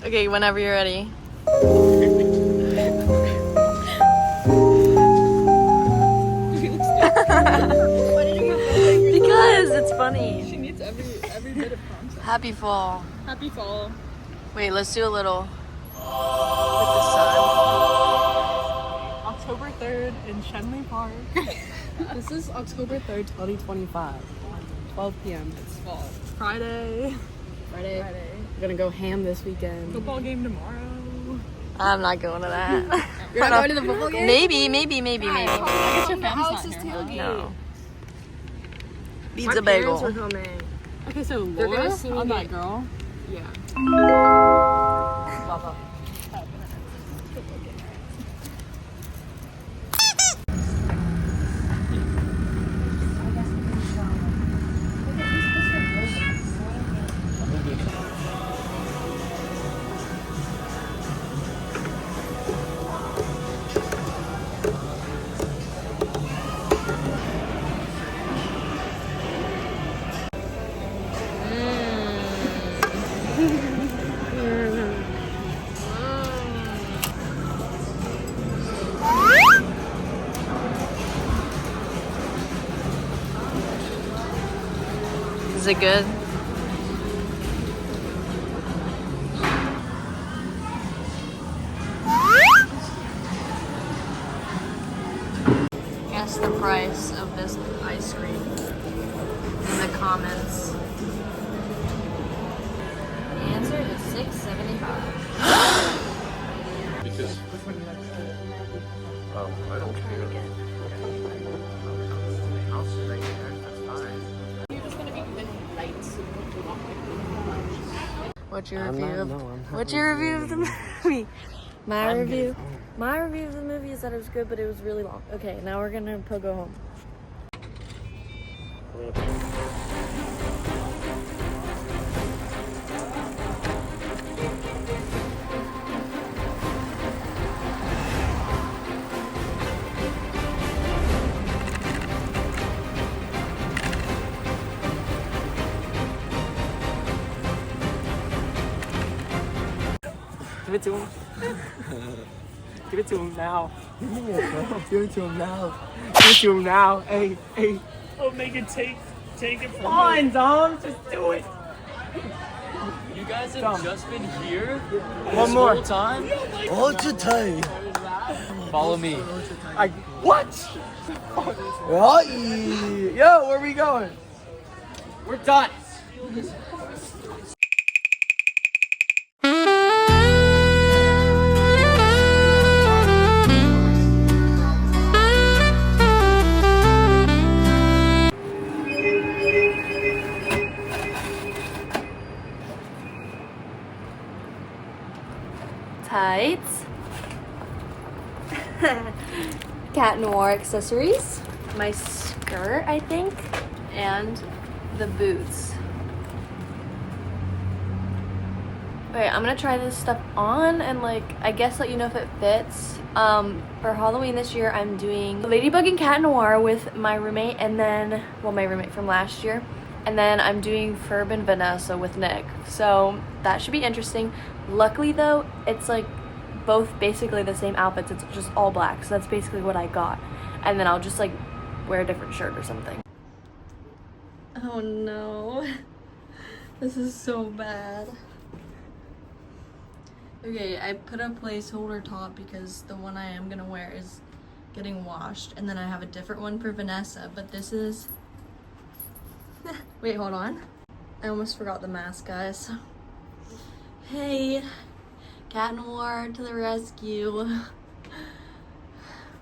Okay, whenever you're ready. Because it's funny. She needs every bit of content. Happy fall. Happy fall. Wait, let's do a little with the sun. October 3rd in Shenley Park. This is October 3rd, 2025. 12 p.m. It's fall. Friday. We're gonna go ham this weekend. Football game tomorrow. I'm not going to that. You're not going to the football game? Maybe. I guess your family's not here, huh? No. Pizza bagel. Are coming. Okay, so Laura on that girl. Yeah. Is it good? Guess the price of this ice cream in the comments. The answer is $6.75. Because I don't care. I'll sit right here. That's fine. You're just gonna be in lights. What's your review of the movie? My review of the movie is that it was good, but it was really long. Okay, now we're gonna go home. Give it to him. Give it to him now. Give it to him now. Give it to him now. Hey. Oh, make it take it from on, Dom. Just do it. You guys have just been here One more whole time? Hold your tight. Follow me. What? Yo, where are we going? We're done. Tights. Cat Noir accessories. My skirt, I think. And the boots. Okay, I'm gonna try this stuff on and I guess let you know if it fits. For Halloween this year, I'm doing Ladybug and Cat Noir with my roommate and then, my roommate from last year. And then I'm doing Ferb and Vanessa with Nick. So that should be interesting. Luckily though, it's both basically the same outfits. It's just all black. So that's basically what I got. And then I'll just wear a different shirt or something. Oh no. This is so bad. Okay, I put a placeholder top because the one I am gonna wear is getting washed. And then I have a different one for Vanessa, but this is... Wait, hold on. I almost forgot the mask, guys. Hey, Cat Noir to the rescue.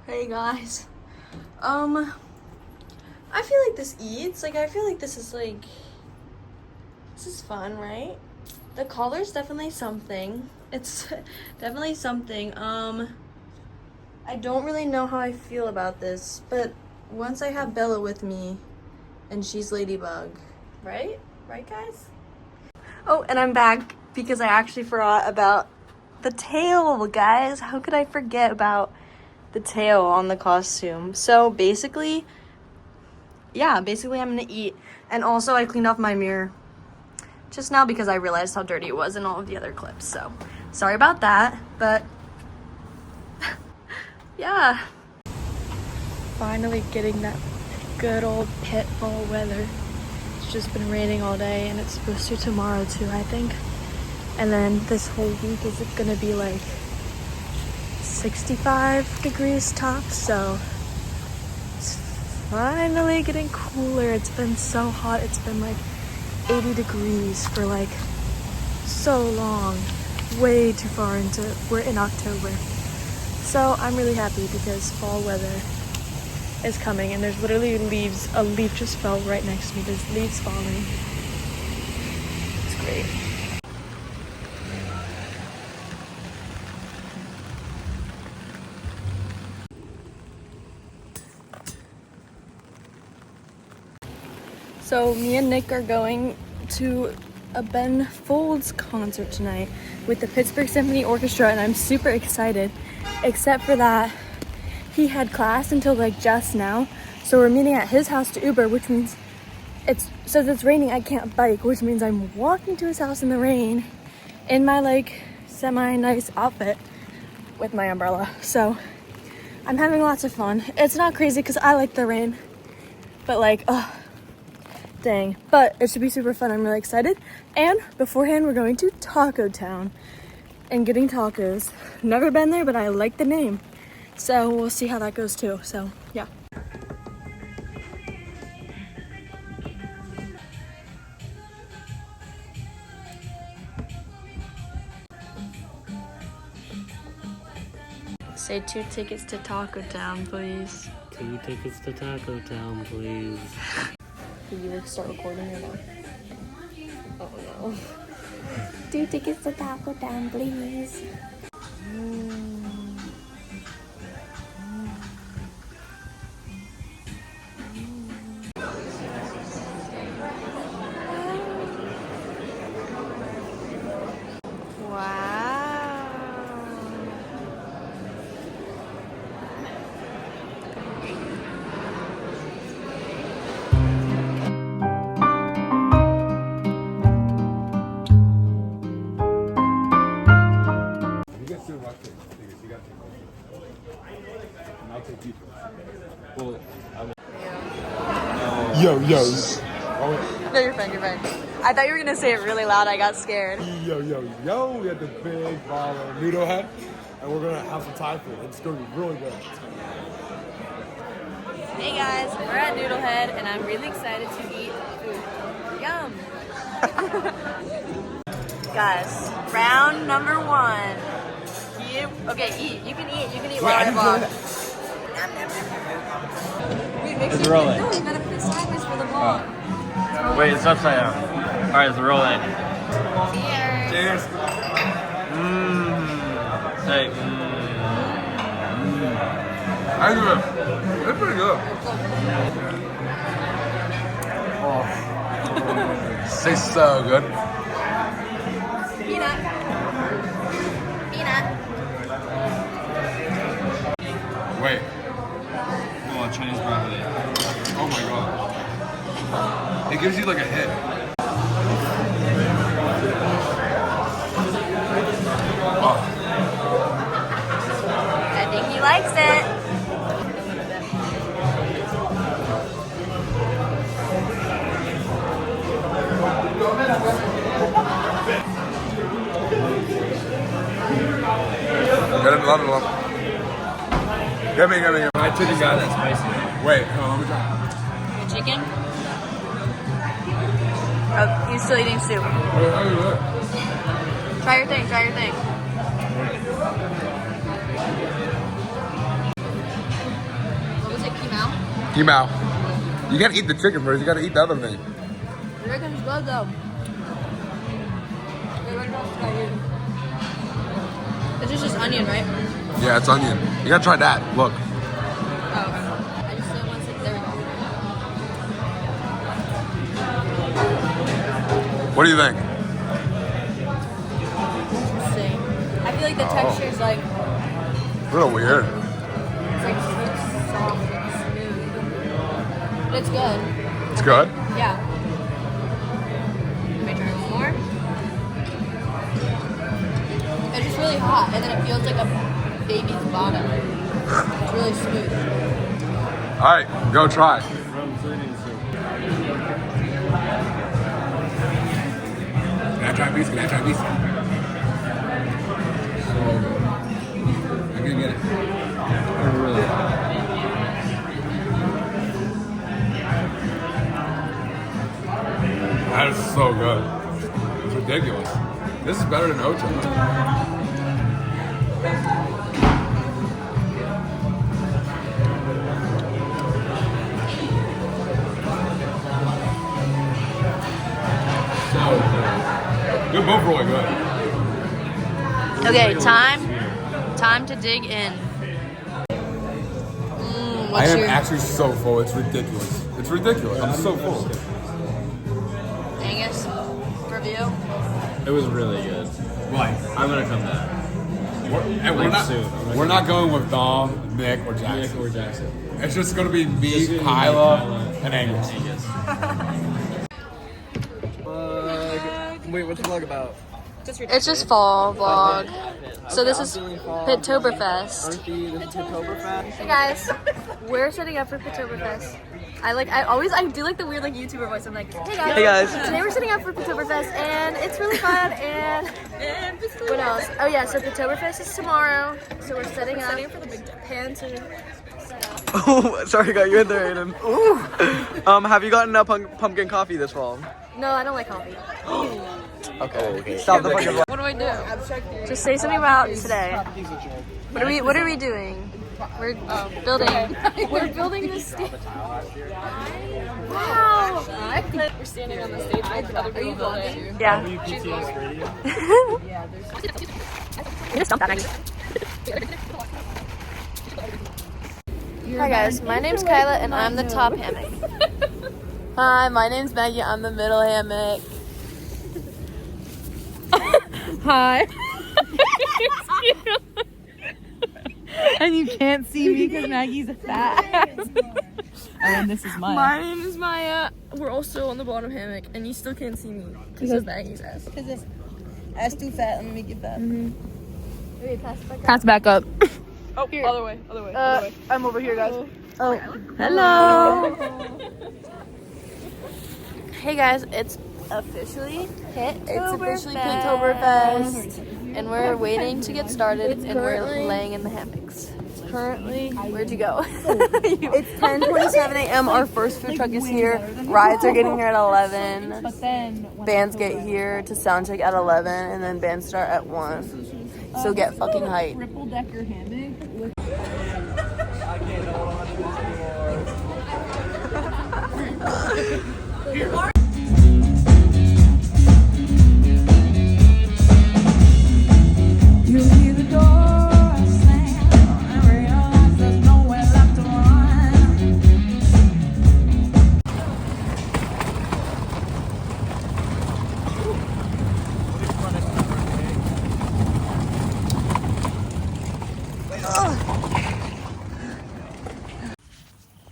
Hey guys. I feel like this eats. I feel like this is this is fun, right? The collar's definitely something. It's definitely something. I don't really know how I feel about this, but once I have Bella with me and she's Ladybug, right? Right, guys? Oh, and I'm back because I actually forgot about the tail, guys. How could I forget about the tail on the costume? So basically I'm gonna eat. And also I cleaned off my mirror just now because I realized how dirty it was in all of the other clips. So sorry about that, but yeah. Finally getting that good old pit fall weather. It's just been raining all day and it's supposed to tomorrow too, I think. And then this whole week is gonna be like 65 degrees top, so it's finally getting cooler. It's been so hot. It's been like 80 degrees for like so long, way too far into, we're in October. So I'm really happy because fall weather is coming and there's literally leaves. A leaf just fell right next to me. There's leaves falling. It's great. So me and Nick are going to a Ben Folds concert tonight with the Pittsburgh Symphony Orchestra and I'm super excited. Except for that, he had class until like just now. So we're meeting at his house to Uber, which means since it's raining, I can't bike, which means I'm walking to his house in the rain in my like semi-nice outfit with my umbrella. So I'm having lots of fun. It's not crazy because I like the rain, but like, oh, dang. But it should be super fun. I'm really excited. And beforehand, we're going to Taco Town and getting tacos. Never been there, but I like the name. So we'll see how that goes too. So yeah. Say 2 tickets to Taco Town, please. 2 tickets to Taco Town, please. Did you start recording or no? Oh no. 2 tickets to Taco Town, please. Yo. No, you're fine, you're fine. I thought you were gonna say it really loud. I got scared. Yo. We got the big ball of Noodle head, and we're gonna have some Thai food. It's gonna be really good. Hey guys, we're at Noodlehead and I'm really excited to eat food. Yum! Guys, round number 1. Okay, eat. You can eat while I vlog. Wait, make It's sure rolling. No, you gotta put it sideways for the vlog. Wait, it's upside down. Alright, it's rolling. Cheers! Cheers. Say, It's pretty good. Oh. Tastes so good. Peanut. Wait. oh, Chinese broccoli. Oh my god. It gives you like a hit. Oh. I think he likes it. Get another one. Give me. My chicken got that spicy. Wait, hold on, let me try. Your chicken? Oh, he's still eating soup. Try your thing. What was it, Kimao? Kimao. You can't eat the chicken first, you gotta eat the other thing. The chicken's good though. This is just onion, right? Yeah, it's onion. You gotta try that. Look. Oh, okay. I just didn't want to. There we go. What do you think? Interesting. I feel like the texture is like, A little weird. it's like soft and smooth. But it's good. It's good? Yeah. Let me try one more. It's just really hot, and then it feels like a baby's bottom. It's really smooth. All right, go try. Can I try a piece? Can I try a piece? So good. I'm gonna get it. Really hot. That is so good. It's ridiculous. This is better than Ocho. So good. They're both really good. Okay, time to dig in. I am actually so full. It's ridiculous. It's ridiculous. I'm so full. Angus, review. It was really good. Like, I'm gonna come back. we're not going with Dom, Nick, or Jackson. It's just gonna be me, Kyla, and Angus. Wait, what's the vlog about? It's just fall vlog. So this is Ptoberfest. Hey guys, we're setting up for Ptoberfest. I do like the weird like YouTuber voice. I'm like, hey guys. Today we're setting up for Ptoberfest and it's really fun and what else? Oh yeah, so Ptoberfest is tomorrow. So we're setting up for the big pan to set up. Oh, sorry, got you in there, Aiden. Ooh. Have you gotten a pumpkin coffee this fall? No, I don't like coffee. Okay. Stop the fucking vlog. What do I do? Just say something about today. What are we doing? We're building. We're building this stage. Wow! We're standing on the stage with other people building. Yeah. You just dumped that, Maggie. Hi guys, my name's Kyla and I'm the top hammock. Hi, my name's Maggie. I'm the middle hammock. Hi. And you can't see me because Maggie's a fat ass. And this is Maya. My name is Maya. We're also on the bottom hammock, and you still can't see me because of Maggie's ass. Because this ass too fat. Let me make it fat. Pass back up. Oh, here. Other way. I'm over here, guys. Oh, Hello. Hey guys, it's officially Ptoberfest, and we're waiting to get started, and we're laying in the hammocks. Currently, where'd you go? It's 10:27 a.m. Our first food truck is here. Rides are getting here at 11. But then Bands get here to sound check at 11, and then bands start at 1. So get fucking hype. triple decker hammock with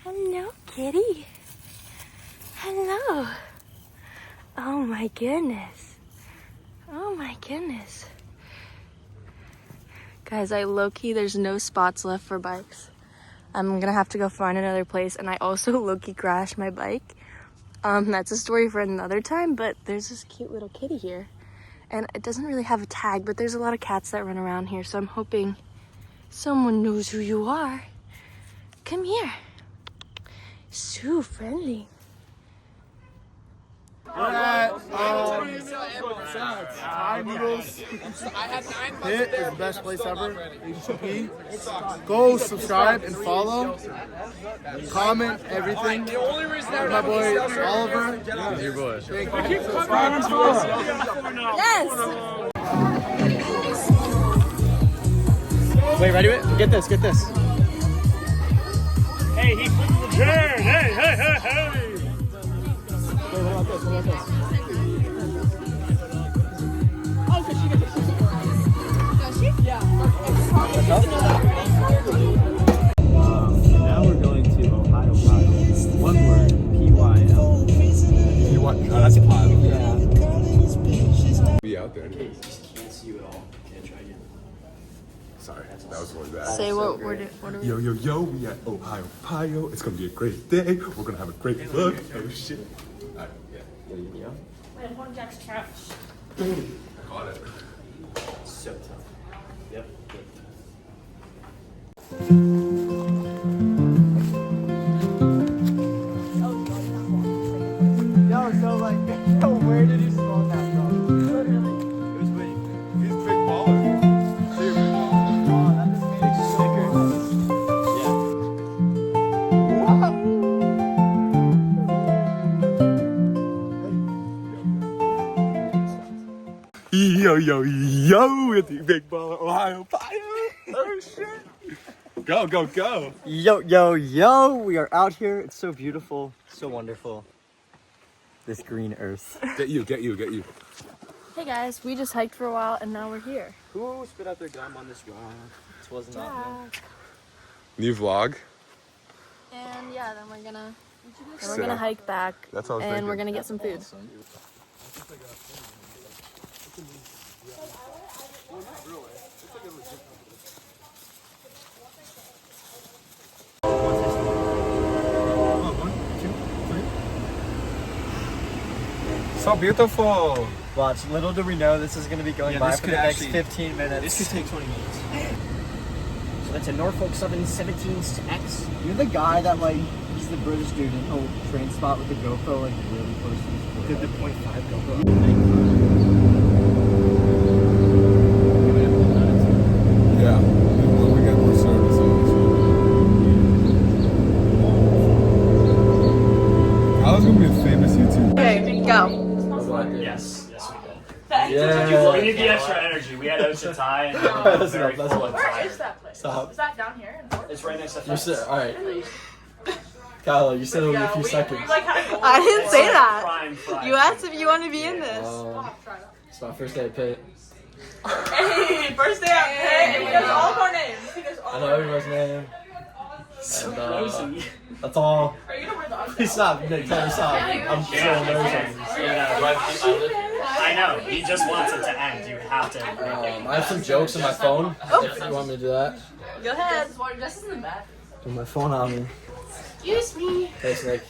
Hello, kitty. Hello. Oh my goodness. Oh my goodness. Guys, low-key, there's no spots left for bikes. I'm gonna have to go find another place, and I also low-key crashed my bike. That's a story for another time, but there's this cute little kitty here. And it doesn't really have a tag, but there's a lot of cats that run around here, so I'm hoping someone knows who you are. Come here. So friendly. We're at Thai Noodles. Hit is the best place ever. HTTP. Go subscribe and follow. Comment everything. My boy Oliver. Your boy. Thank you. Subscribe and follow. Yes! Wait, ready? Get this. Hey, he flipped the turn. Hey. Wait, what about this? Now we're going to Ohiopyle. One word, P-Y-L. You want? Oh, that's a pile. Yeah. Be out there. Can't see you at all. Can't Sorry, that was really bad. Say what are we? Yo, yo, yo, we at Ohiopyle. It's gonna be a great day. We're gonna have a great look. Oh shit. Alright, yeah. Wait, one Jack's trash. Got it. So tough. Yep. Yo, so like, where did you spawn that from? Literally. It was big. He's a big baller. Dude, oh, that just made it stickers. Yo, yo, yo, with the big baller Ohiopyle. Oh shit. Go, go, go. Yo, yo, yo, we are out here. It's so beautiful, so wonderful. This green earth. Get you, get you, get you. Hey guys, we just hiked for a while and now we're here. Who spit out their gum on this rock? This wasn't not me. New vlog. And yeah, then we're gonna hike back. That's what I was and thinking. we're gonna get some food. So beautiful. Watch, little do we know this is going to be going by this for could the next actually- 15 minutes. This could take 20 minutes. So that's a Norfolk Southern 17X. You're the guy that, like, he's the British dude in a train spot with the GoPro, like, really close to his forehead. The .5 GoPro. Yeah. When we get more services. Kyle's gonna be a famous YouTuber. Okay, go. Yes, yes we did. Yeah. We need the extra energy. We had Ocean Thai and we were very full and tired. Where's that place? Stop. Is that down here in Fort? It's right next to You Fest. said, alright. Kyla, you said it'll be a few seconds. Like, how I didn't say that. Prime fry. You asked if you want to be in this. It's my first day at Pitt. Hey, first day out. Hey, he knows all of our names. He knows all I know everybody's name. So And, nosy. that's all. Are you gonna wear the Please stop, Nick, tell me stop. I'm so nosy. I know. He just wants it to end. You have to. I have some jokes in my phone. If you want me to do that. Go ahead. This is in the back. Put my phone on me. Excuse me. Thanks, Nick.